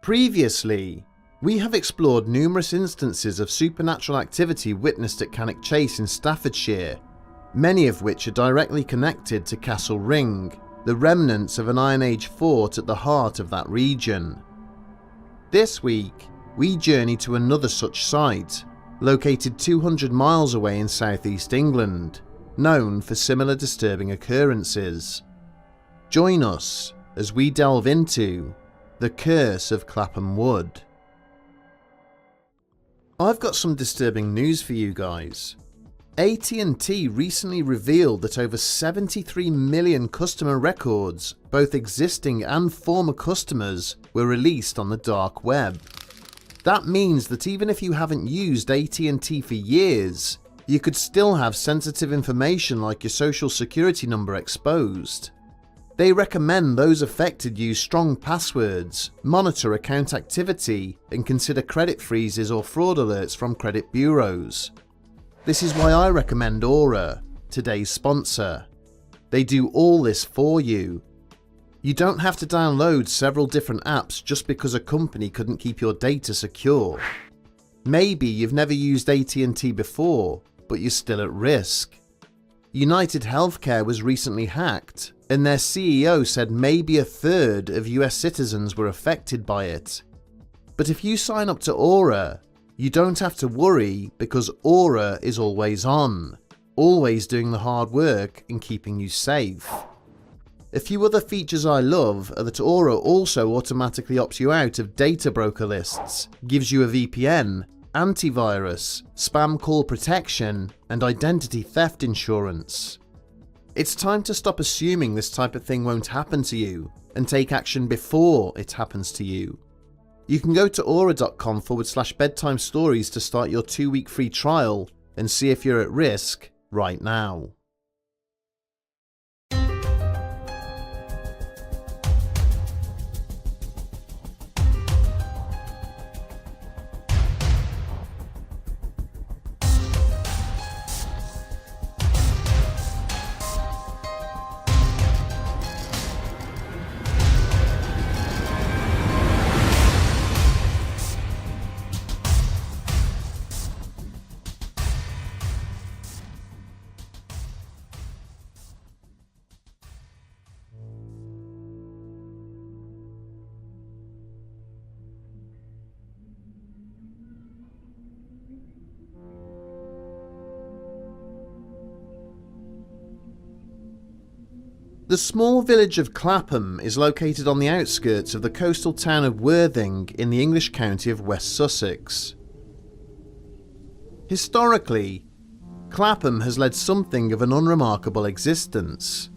Previously, we have explored numerous instances of supernatural activity witnessed at Cannock Chase in Staffordshire, many of which are directly connected to Castle Ring, the remnants of an Iron Age fort at the heart of that region. This week, we journey to another such site, located 200 miles away in southeast England, known for similar disturbing occurrences. Join us as we delve into the Curse of Clapham Wood. I've got some disturbing news for you guys. AT&T recently revealed that over 73 million customer records, both existing and former customers, were released on the dark web. That means that even if you haven't used AT&T for years, you could still have sensitive information like your social security number exposed. They recommend those affected use strong passwords, monitor account activity, and consider credit freezes or fraud alerts from credit bureaus. This is why I recommend Aura, today's sponsor. They do all this for you. You don't have to download several different apps just because a company couldn't keep your data secure. Maybe you've never used AT&T before, but you're still at risk. United Healthcare was recently hacked, and their CEO said maybe a third of US citizens were affected by it. But if you sign up to Aura, you don't have to worry because Aura is always on, always doing the hard work and keeping you safe. A few other features I love are that Aura also automatically opts you out of data broker lists, gives you a VPN, antivirus, spam call protection, and identity theft insurance. It's time to stop assuming this type of thing won't happen to you and take action before it happens to you. You can go to aura.com/bedtime stories to start your 2-week free trial and see if you're at risk right now. The small village of Clapham is located on the outskirts of the coastal town of Worthing in the English county of West Sussex. Historically, Clapham has led something of an unremarkable existence.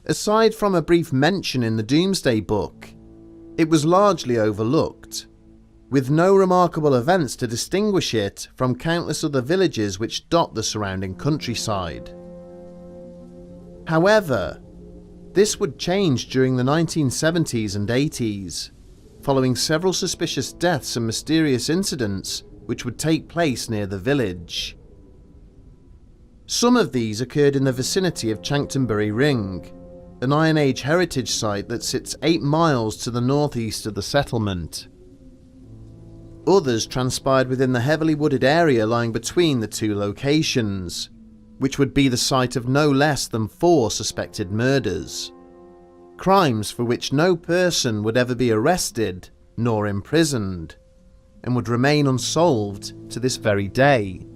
Aside from a brief mention in the Domesday Book, it was largely overlooked, with no remarkable events to distinguish it from countless other villages which dot the surrounding countryside. However, this would change during the 1970s and 80s, following several suspicious deaths and mysterious incidents which would take place near the village. Some of these occurred in the vicinity of Chanctonbury Ring, an Iron Age heritage site that sits 8 miles to the northeast of the settlement. Others transpired within the heavily wooded area lying between the two locations, which would be the site of no less than 4 suspected murders. Crimes for which no person would ever be arrested nor imprisoned, and would remain unsolved to this very day.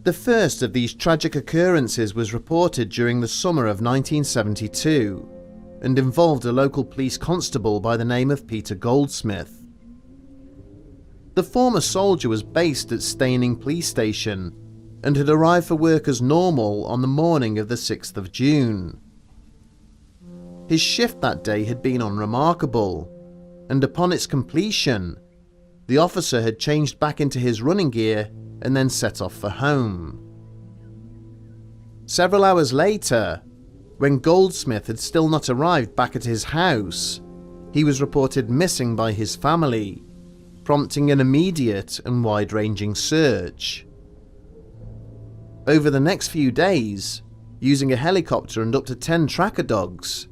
The first of these tragic occurrences was reported during the summer of 1972, and involved a local police constable by the name of Peter Goldsmith. The former soldier was based at Staining Police Station, and had arrived for work as normal on the morning of the 6th of June. His shift that day had been unremarkable, and upon its completion, the officer had changed back into his running gear and then set off for home. Several hours later, when Goldsmith had still not arrived back at his house, he was reported missing by his family, prompting an immediate and wide-ranging search. Over the next few days, using a helicopter and up to 10 tracker dogs,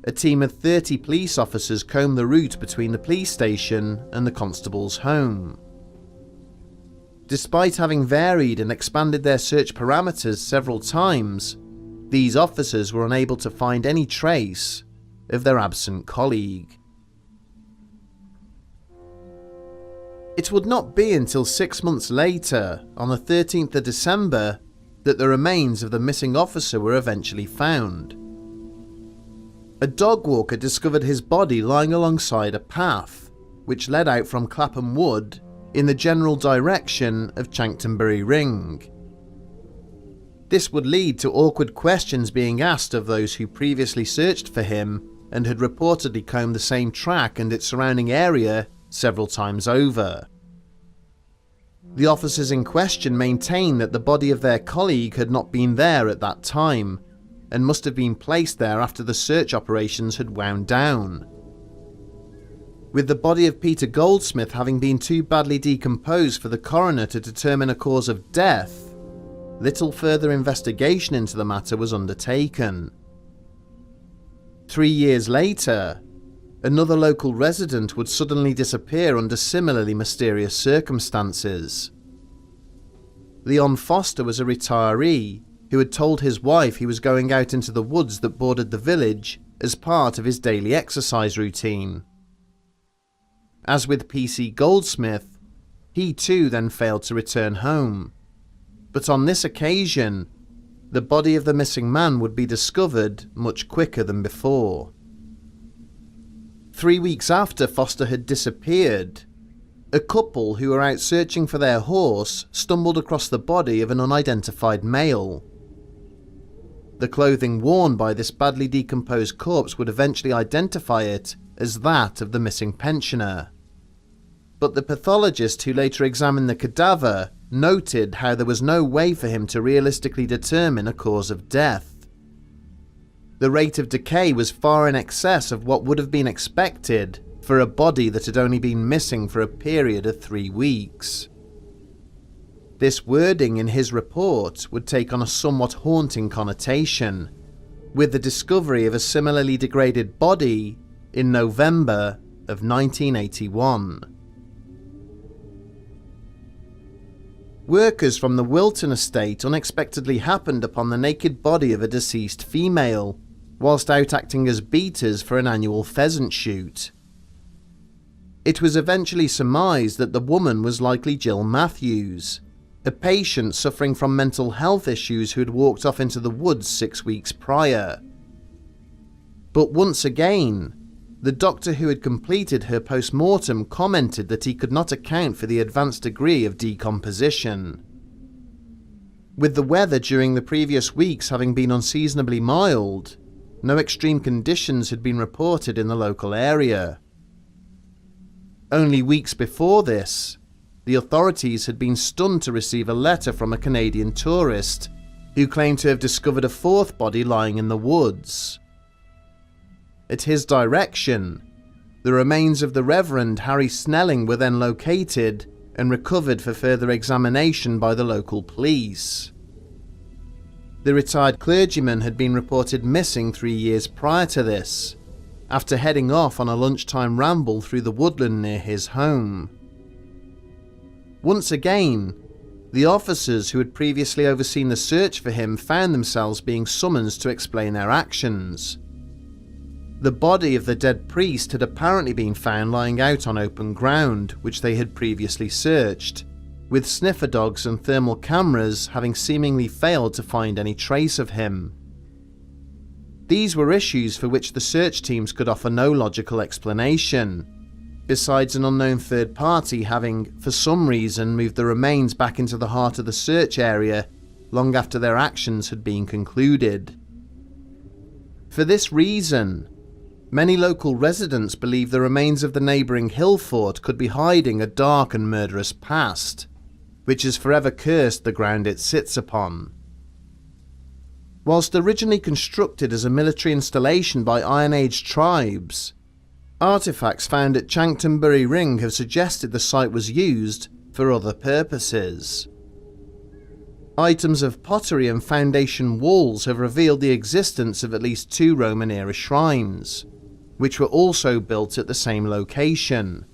a team of 30 police officers combed the route between the police station and the constable's home. Despite having varied and expanded their search parameters several times, these officers were unable to find any trace of their absent colleague. It would not be until 6 months later, on the 13th of December, that the remains of the missing officer were eventually found. A dog walker discovered his body lying alongside a path, which led out from Clapham Wood in the general direction of Chanctonbury Ring. This would lead to awkward questions being asked of those who previously searched for him and had reportedly combed the same track and its surrounding area several times over. The officers in question maintained that the body of their colleague had not been there at that time and must have been placed there after the search operations had wound down. With the body of Peter Goldsmith having been too badly decomposed for the coroner to determine a cause of death, little further investigation into the matter was undertaken. 3 years later, another local resident would suddenly disappear under similarly mysterious circumstances. Leon Foster was a retiree who had told his wife he was going out into the woods that bordered the village as part of his daily exercise routine. As with PC Goldsmith, he too then failed to return home, but on this occasion, the body of the missing man would be discovered much quicker than before. 3 weeks after Foster had disappeared, a couple who were out searching for their horse stumbled across the body of an unidentified male. The clothing worn by this badly decomposed corpse would eventually identify it as that of the missing pensioner. But the pathologist who later examined the cadaver noted how there was no way for him to realistically determine a cause of death. The rate of decay was far in excess of what would have been expected for a body that had only been missing for a period of 3 weeks. This wording in his report would take on a somewhat haunting connotation, with the discovery of a similarly degraded body in November of 1981. Workers from the Wilton estate unexpectedly happened upon the naked body of a deceased female, whilst out acting as beaters for an annual pheasant shoot. It was eventually surmised that the woman was likely Jill Matthews, a patient suffering from mental health issues who had walked off into the woods 6 weeks prior. But once again, the doctor who had completed her post-mortem commented that he could not account for the advanced degree of decomposition. With the weather during the previous weeks having been unseasonably mild, no extreme conditions had been reported in the local area. Only weeks before this, the authorities had been stunned to receive a letter from a Canadian tourist who claimed to have discovered a fourth body lying in the woods. At his direction, the remains of the Reverend Harry Snelling were then located and recovered for further examination by the local police. The retired clergyman had been reported missing 3 years prior to this, after heading off on a lunchtime ramble through the woodland near his home. Once again, the officers who had previously overseen the search for him found themselves being summoned to explain their actions. The body of the dead priest had apparently been found lying out on open ground, which they had previously searched, with sniffer dogs and thermal cameras having seemingly failed to find any trace of him. These were issues for which the search teams could offer no logical explanation, besides an unknown third party having, for some reason, moved the remains back into the heart of the search area long after their actions had been concluded. For this reason, many local residents believe the remains of the neighbouring hill fort could be hiding a dark and murderous past, which has forever cursed the ground it sits upon. Whilst originally constructed as a military installation by Iron Age tribes, artefacts found at Chanctonbury Ring have suggested the site was used for other purposes. Items of pottery and foundation walls have revealed the existence of at least 2 Roman-era shrines, which were also built at the same location.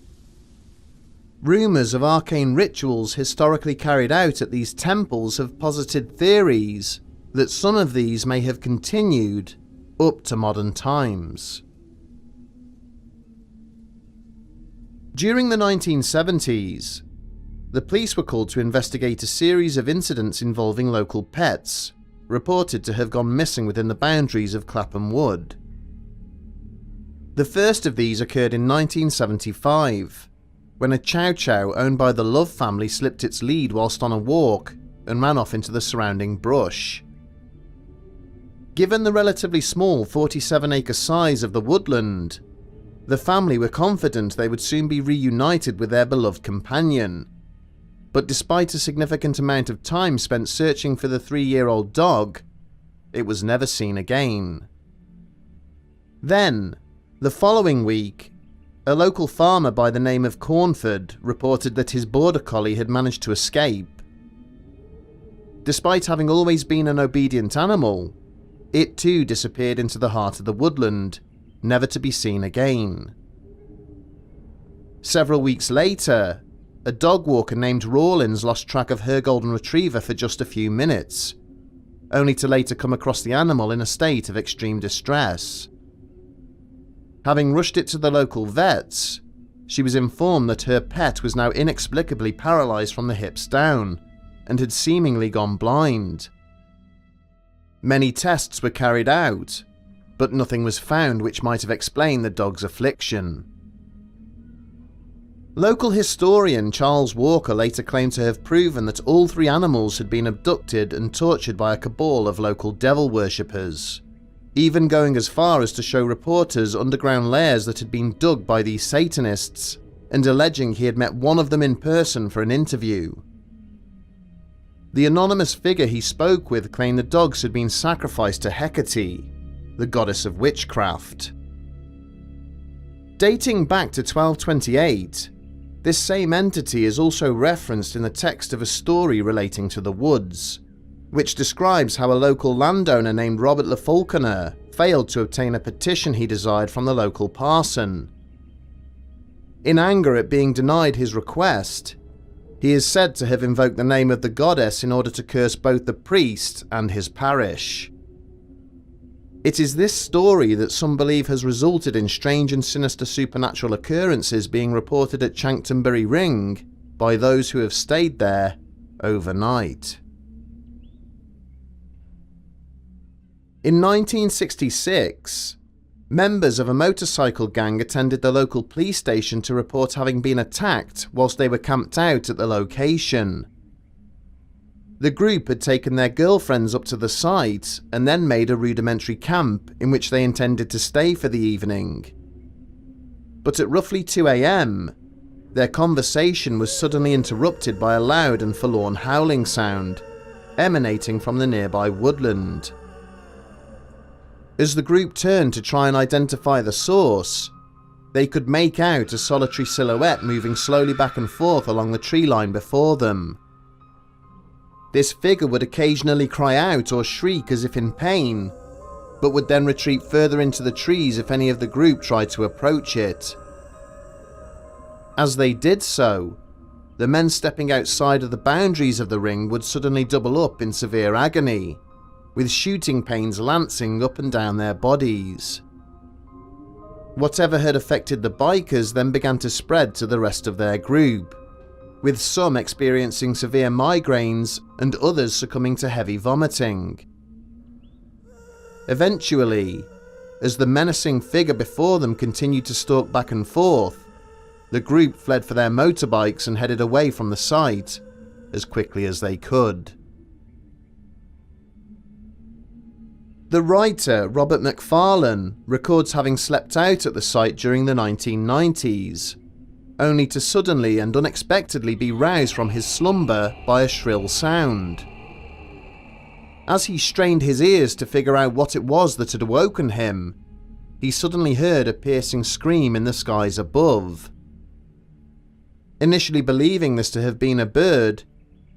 Rumours of arcane rituals historically carried out at these temples have posited theories that some of these may have continued up to modern times. During the 1970s, the police were called to investigate a series of incidents involving local pets, reported to have gone missing within the boundaries of Clapham Wood. The first of these occurred in 1975, when a chow chow owned by the Love family slipped its lead whilst on a walk and ran off into the surrounding brush. Given the relatively small 47-acre size of the woodland, the family were confident they would soon be reunited with their beloved companion. But despite a significant amount of time spent searching for the 3-year-old dog, it was never seen again. Then, the following week, a local farmer by the name of Cornford reported that his border collie had managed to escape. Despite having always been an obedient animal, it too disappeared into the heart of the woodland, never to be seen again. Several weeks later, a dog walker named Rawlins lost track of her golden retriever for just a few minutes, only to later come across the animal in a state of extreme distress. Having rushed it to the local vets, she was informed that her pet was now inexplicably paralysed from the hips down and had seemingly gone blind. Many tests were carried out, but nothing was found which might have explained the dog's affliction. Local historian Charles Walker later claimed to have proven that all 3 animals had been abducted and tortured by a cabal of local devil worshippers, even going as far as to show reporters underground lairs that had been dug by these Satanists, and alleging he had met one of them in person for an interview. The anonymous figure he spoke with claimed the dogs had been sacrificed to Hecate, the goddess of witchcraft. Dating back to 1228, this same entity is also referenced in the text of a story relating to the woods, which describes how a local landowner named Robert Le Falconer failed to obtain a petition he desired from the local parson. In anger at being denied his request, he is said to have invoked the name of the goddess in order to curse both the priest and his parish. It is this story that some believe has resulted in strange and sinister supernatural occurrences being reported at Chanctonbury Ring by those who have stayed there overnight. In 1966, members of a motorcycle gang attended the local police station to report having been attacked whilst they were camped out at the location. The group had taken their girlfriends up to the site and then made a rudimentary camp in which they intended to stay for the evening. But at roughly 2 AM, their conversation was suddenly interrupted by a loud and forlorn howling sound emanating from the nearby woodland. As the group turned to try and identify the source, they could make out a solitary silhouette moving slowly back and forth along the tree line before them. This figure would occasionally cry out or shriek as if in pain, but would then retreat further into the trees if any of the group tried to approach it. As they did so, the men stepping outside of the boundaries of the ring would suddenly double up in severe agony, with shooting pains lancing up and down their bodies. Whatever had affected the bikers then began to spread to the rest of their group, with some experiencing severe migraines and others succumbing to heavy vomiting. Eventually, as the menacing figure before them continued to stalk back and forth, the group fled for their motorbikes and headed away from the site as quickly as they could. The writer Robert Macfarlane records having slept out at the site during the 1990s, only to suddenly and unexpectedly be roused from his slumber by a shrill sound. As he strained his ears to figure out what it was that had awoken him, he suddenly heard a piercing scream in the skies above. Initially believing this to have been a bird,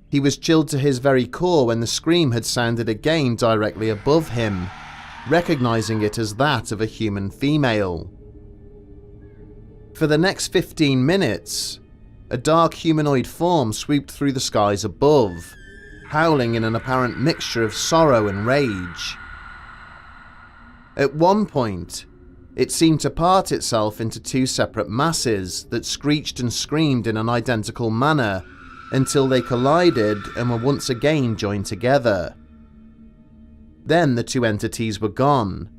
He was chilled to his very core when the scream had sounded again directly above him, recognizing it as that of a human female. For the next 15 minutes, a dark humanoid form swooped through the skies above, howling in an apparent mixture of sorrow and rage. At one point, it seemed to part itself into two separate masses that screeched and screamed in an identical manner until they collided and were once again joined together. Then the two entities were gone,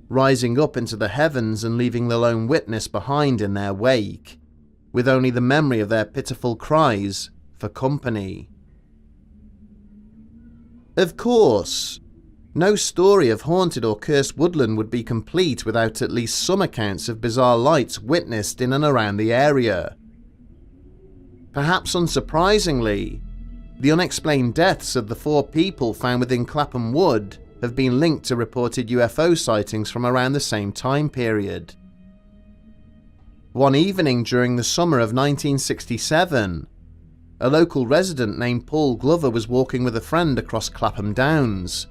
rising up into the heavens and leaving the lone witness behind in their wake, with only the memory of their pitiful cries for company. Of course, no story of haunted or cursed woodland would be complete without at least some accounts of bizarre lights witnessed in and around the area. Perhaps unsurprisingly, the unexplained deaths of the 4 people found within Clapham Wood have been linked to reported UFO sightings from around the same time period. One evening during the summer of 1967, a local resident named Paul Glover was walking with a friend across Clapham Downs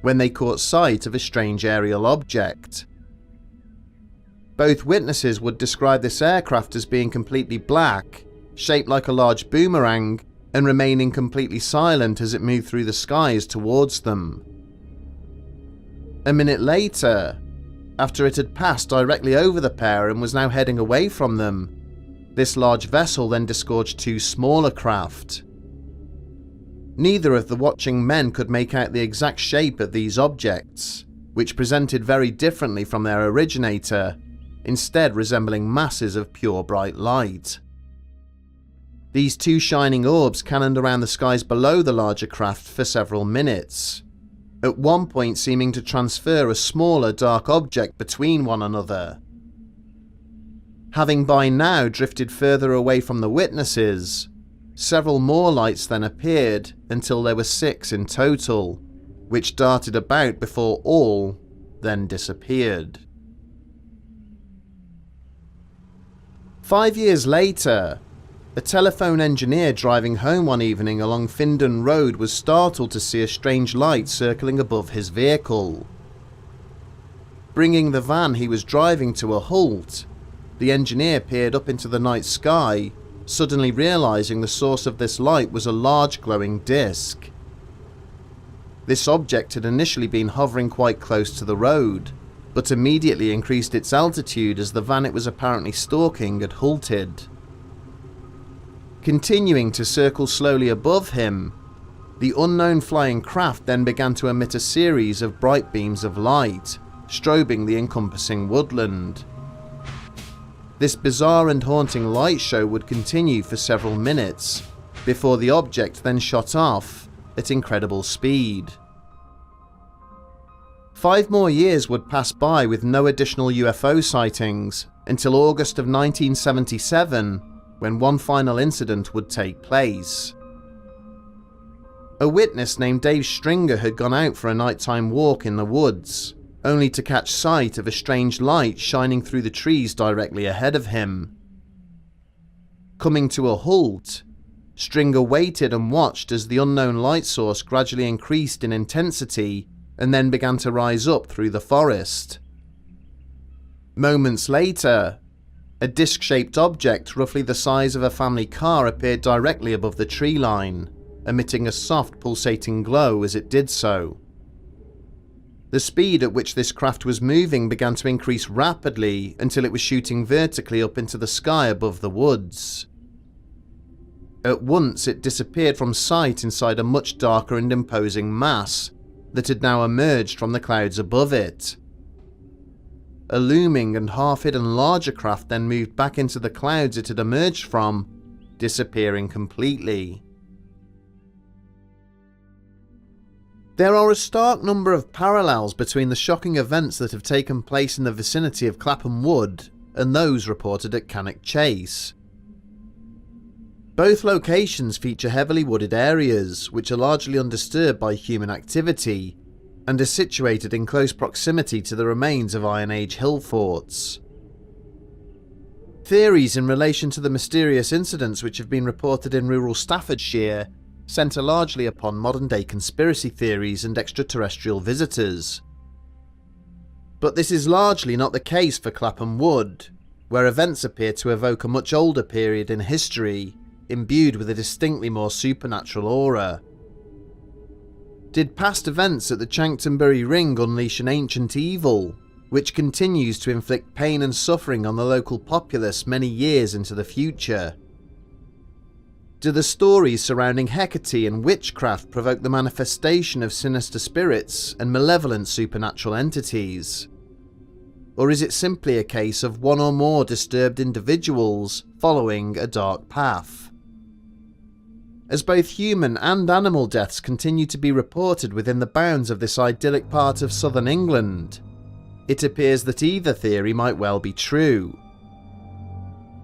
when they caught sight of a strange aerial object. Both witnesses would describe this aircraft as being completely black, shaped like a large boomerang, and remaining completely silent as it moved through the skies towards them. A minute later, after it had passed directly over the pair and was now heading away from them, this large vessel then disgorged 2 smaller craft. Neither of the watching men could make out the exact shape of these objects, which presented very differently from their originator, instead resembling masses of pure bright light. These 2 shining orbs cannoned around the skies below the larger craft for several minutes, at one point seeming to transfer a smaller dark object between one another. Having by now drifted further away from the witnesses, several more lights then appeared until there were 6 in total, which darted about before all then disappeared. 5 years later, a telephone engineer driving home one evening along Findon Road was startled to see a strange light circling above his vehicle. Bringing the van he was driving to a halt, the engineer peered up into the night sky, suddenly realizing the source of this light was a large glowing disc. This object had initially been hovering quite close to the road, but immediately increased its altitude as the van it was apparently stalking had halted. Continuing to circle slowly above him, the unknown flying craft then began to emit a series of bright beams of light, strobing the encompassing woodland. This bizarre and haunting light show would continue for several minutes, before the object then shot off at incredible speed. 5 more years would pass by with no additional UFO sightings until August of 1977, when one final incident would take place. A witness named Dave Stringer had gone out for a nighttime walk in the woods, only to catch sight of a strange light shining through the trees directly ahead of him. Coming to a halt, Stringer waited and watched as the unknown light source gradually increased in intensity and then began to rise up through the forest. Moments later, a disc-shaped object roughly the size of a family car appeared directly above the tree line, emitting a soft pulsating glow as it did so. The speed at which this craft was moving began to increase rapidly until it was shooting vertically up into the sky above the woods. At once it disappeared from sight inside a much darker and imposing mass that had now emerged from the clouds above it. A looming and half-hidden larger craft then moved back into the clouds it had emerged from, disappearing completely. There are a stark number of parallels between the shocking events that have taken place in the vicinity of Clapham Wood and those reported at Cannock Chase. Both locations feature heavily wooded areas which are largely undisturbed by human activity and are situated in close proximity to the remains of Iron Age hill forts. Theories in relation to the mysterious incidents which have been reported in rural Staffordshire centre largely upon modern-day conspiracy theories and extraterrestrial visitors. But this is largely not the case for Clapham Wood, where events appear to evoke a much older period in history, imbued with a distinctly more supernatural aura. Did past events at the Chanctonbury Ring unleash an ancient evil, which continues to inflict pain and suffering on the local populace many years into the future? Do the stories surrounding Hecate and witchcraft provoke the manifestation of sinister spirits and malevolent supernatural entities? Or is it simply a case of one or more disturbed individuals following a dark path? As both human and animal deaths continue to be reported within the bounds of this idyllic part of southern England, it appears that either theory might well be true.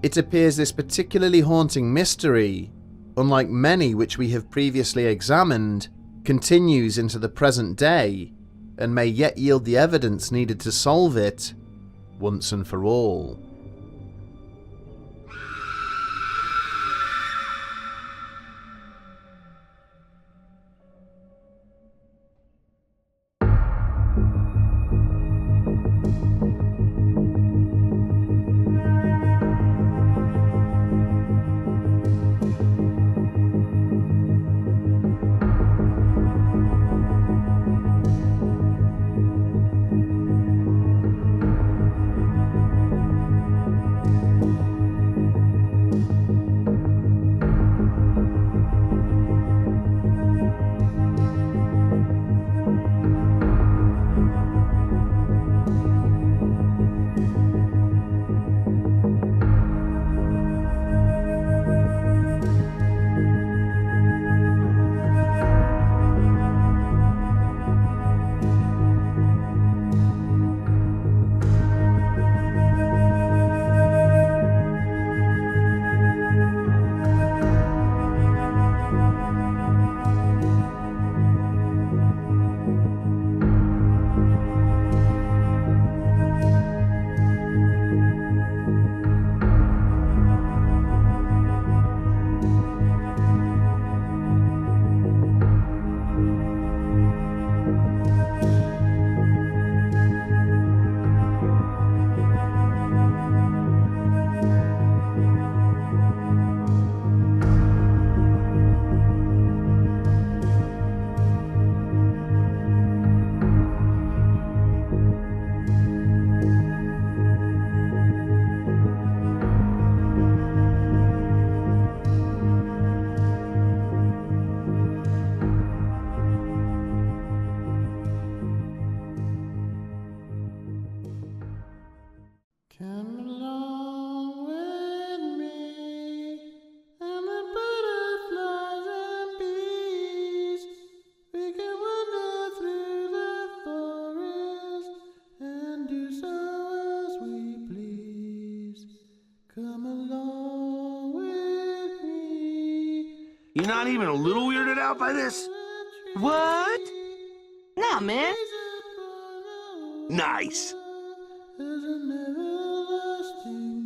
It appears this particularly haunting mystery, unlike many which we have previously examined, continues into the present day and may yet yield the evidence needed to solve it once and for all. You're not even a little weirded out by this? What? Nah, man. Nice. There's an everlasting